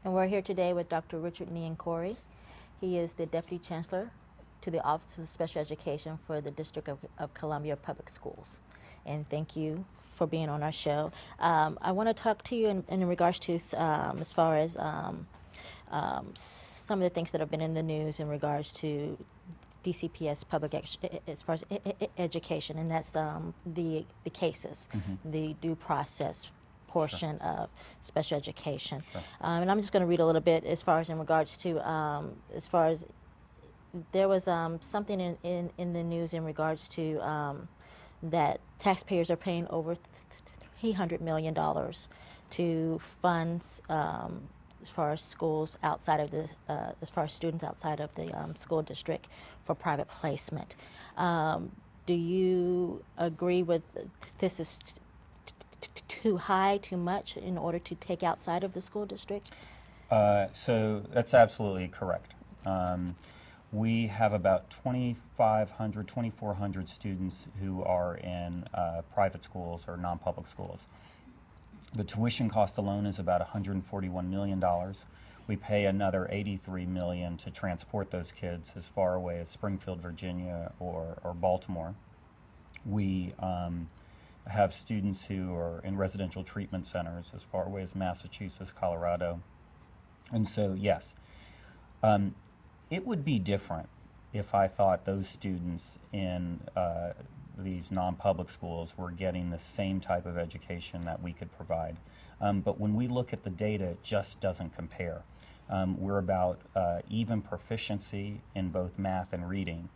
And we're here today with Dr. Richard Niankori. He is the Deputy Chancellor to the Office of Special Education for the District of Columbia Public Schools. And thank you for being on our show. I want to talk to you in regards to as far as some of the things that have been in the news in regards to DCPS as far as education, and that's the cases, the due process portion of special education. And I'm just going to read a little bit as far as in regards to, as far as there was something in the news in regards to that taxpayers are paying over $300 million to funds as far as schools outside of the, as far as students outside of the school district for private placement. Do you agree with this is too high, too much in order to take outside of the school district? So that's absolutely correct. We have about 2,500, 2,400 students who are in private schools or non-public schools. The tuition cost alone is about $141 million. We pay another $83 million to transport those kids as far away as Springfield, Virginia, or Baltimore. We have students who are in residential treatment centers as far away as Massachusetts, Colorado. And so, yes, it would be different if I thought those students in these non-public schools were getting the same type of education that we could provide. But when we look at the data, it just doesn't compare. We're about even proficiency in both math and reading.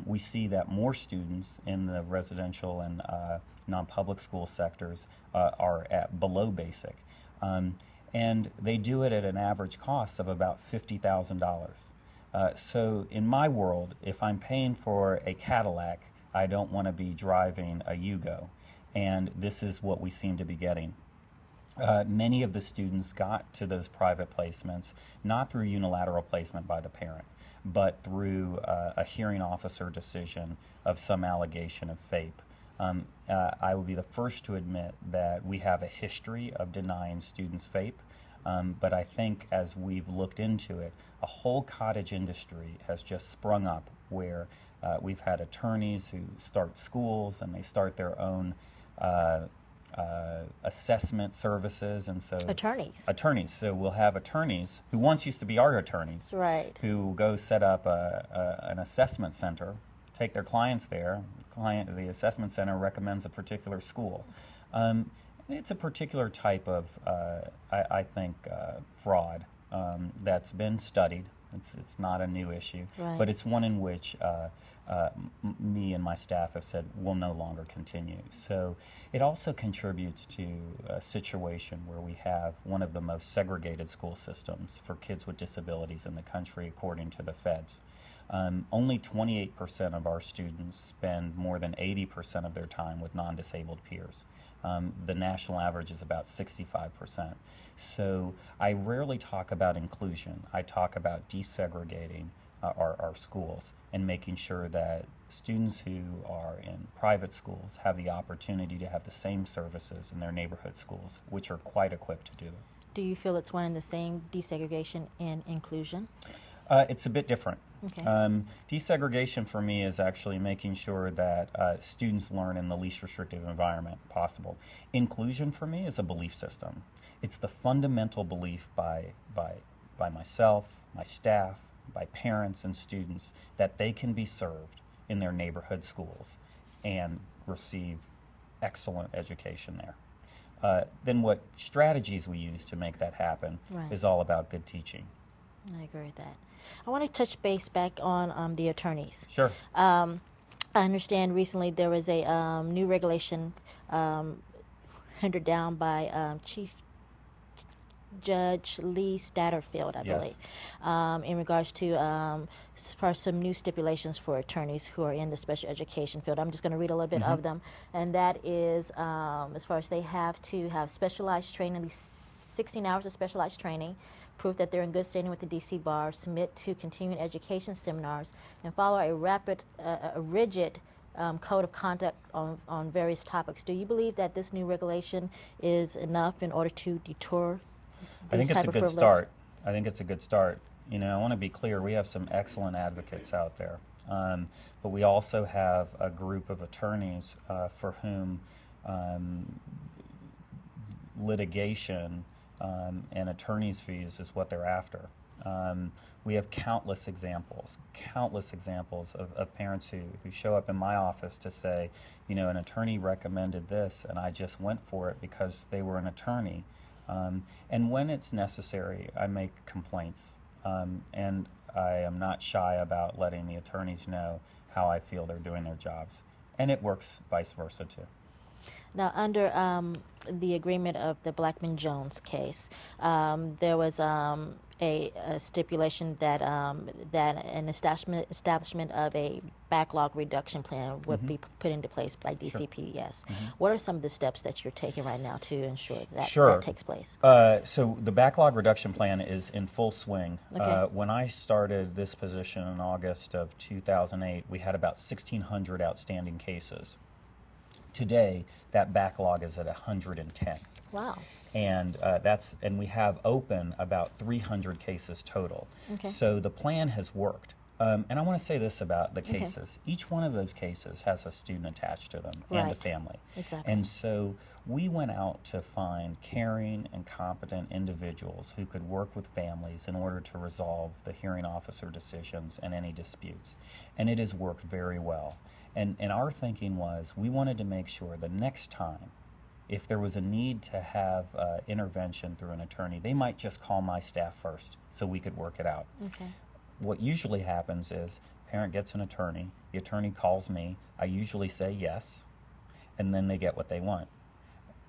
We see that more students in the residential and non-public school sectors are at below basic. And they do it at an average cost of about $50,000. So in my world, if I'm paying for a Cadillac, I don't want to be driving a Yugo. And this is what we seem to be getting. Many of the students got to those private placements not through unilateral placement by the parent, but through a hearing officer decision of some allegation of FAPE. I would be the first to admit that we have a history of denying students FAPE, but I think as we've looked into it, a whole cottage industry has just sprung up where we've had attorneys who start schools and they start their own assessment services, and so attorneys. So we'll have attorneys who once used to be our attorneys, right, who go set up an assessment center, take their clients there. The assessment center recommends a particular school. It's a particular type of, I think, fraud that's been studied. It's not a new issue, right, but it's one in which me and my staff have said will no longer continue. So it also contributes to a situation where we have one of the most segregated school systems for kids with disabilities in the country, according to the feds. Only 28% of our students spend more than 80% of their time with non-disabled peers. The national average is about 65%. So I rarely talk about inclusion. I talk about desegregating our schools and making sure that students who are in private schools have the opportunity to have the same services in their neighborhood schools, which are quite equipped to do it. Do you feel it's one and the same, desegregation and inclusion? It's a bit different. Okay. Desegregation for me is actually making sure that students learn in the least restrictive environment possible. Inclusion for me is a belief system. It's the fundamental belief by myself, my staff, by parents and students that they can be served in their neighborhood schools and receive excellent education there. Then what strategies we use to make that happen right, is all about good teaching. I agree with that. I want to touch base back on the attorneys. Sure. I understand recently there was a new regulation handed down by Chief Judge Lee Statterfield, I believe, in regards to as far as some new stipulations for attorneys who are in the special education field. I'm just going to read a little bit of them, and that is as far as they have to have specialized training, at least 16 hours of specialized training, prove that they're in good standing with the DC Bar, submit to continuing education seminars, and follow a rigid code of conduct on various topics. Do you believe that this new regulation is enough in order to deter I think these it's type a of good start. I think it's a good start. You know, I want to be clear, we have some excellent advocates out there, but we also have a group of attorneys for whom litigation and attorney's fees is what they're after. We have countless examples of parents who show up in my office to say, you know, an attorney recommended this and I just went for it because they were an attorney. And when it's necessary, I make complaints. And I am not shy about letting the attorneys know how I feel they're doing their jobs. And it works vice versa too. Now, under the agreement of the Blackman-Jones case, there was a stipulation that that an establishment of a backlog reduction plan would be put into place by DCPS. What are some of the steps that you're taking right now to ensure that that takes place? So the backlog reduction plan is in full swing. Okay. When I started this position in August of 2008, we had about 1,600 outstanding cases. Today, that backlog is at 110. Wow. And and we have open about 300 cases total. Okay. So the plan has worked. And I want to say this about the cases. Each one of those cases has a student attached to them and a family. Exactly. And so we went out to find caring and competent individuals who could work with families in order to resolve the hearing officer decisions and any disputes. And it has worked very well. And our thinking was we wanted to make sure the next time, if there was a need to have intervention through an attorney, they might just call my staff first so we could work it out. Okay. What usually happens is parent gets an attorney, the attorney calls me, I usually say yes, and then they get what they want.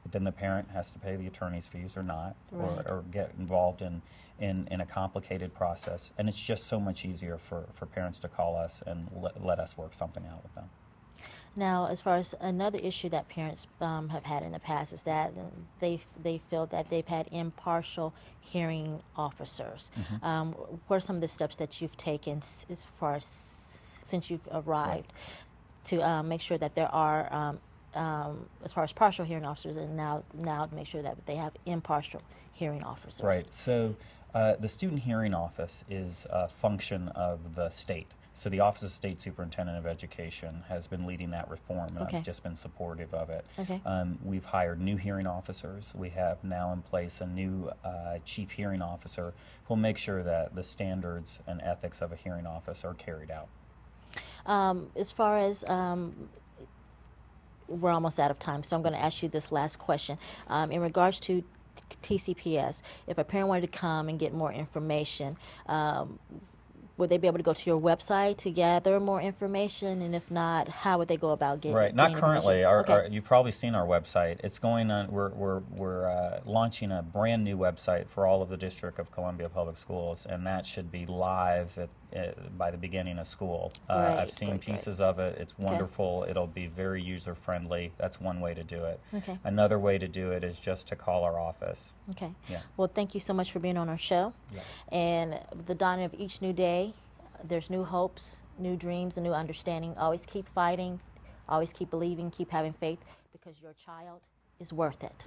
But then the parent has to pay the attorney's fees or not, or get involved in a complicated process. And it's just so much easier for parents to call us and let us work something out with them. Now, as far as another issue that parents have had in the past is that they feel that they've had impartial hearing officers. What are some of the steps that you've taken as far as since you've arrived to make sure that there are, as far as partial hearing officers, and now to make sure that they have impartial hearing officers? Right. So the student hearing office is a function of the state. So the Office of State Superintendent of Education has been leading that reform, and I've just been supportive of it. We've hired new hearing officers. We have now in place a new chief hearing officer who will make sure that the standards and ethics of a hearing office are carried out. As far as we're almost out of time, so I'm going to ask you this last question. In regards to TCPS, if a parent wanted to come and get more information, would they be able to go to your website to gather more information? And if not, how would they go about getting Not currently. You've probably seen our website. It's going on. We're launching a brand new website for all of the District of Columbia Public Schools, and that should be live by the beginning of school. I've seen pieces of it. It's wonderful. It'll be very user friendly. That's one way to do it. Another way to do it is just to call our office. Well, thank you so much for being on our show. And the dawning of each new day, there's new hopes, new dreams, and new understanding. Always keep fighting, always keep believing, keep having faith, because your child is worth it.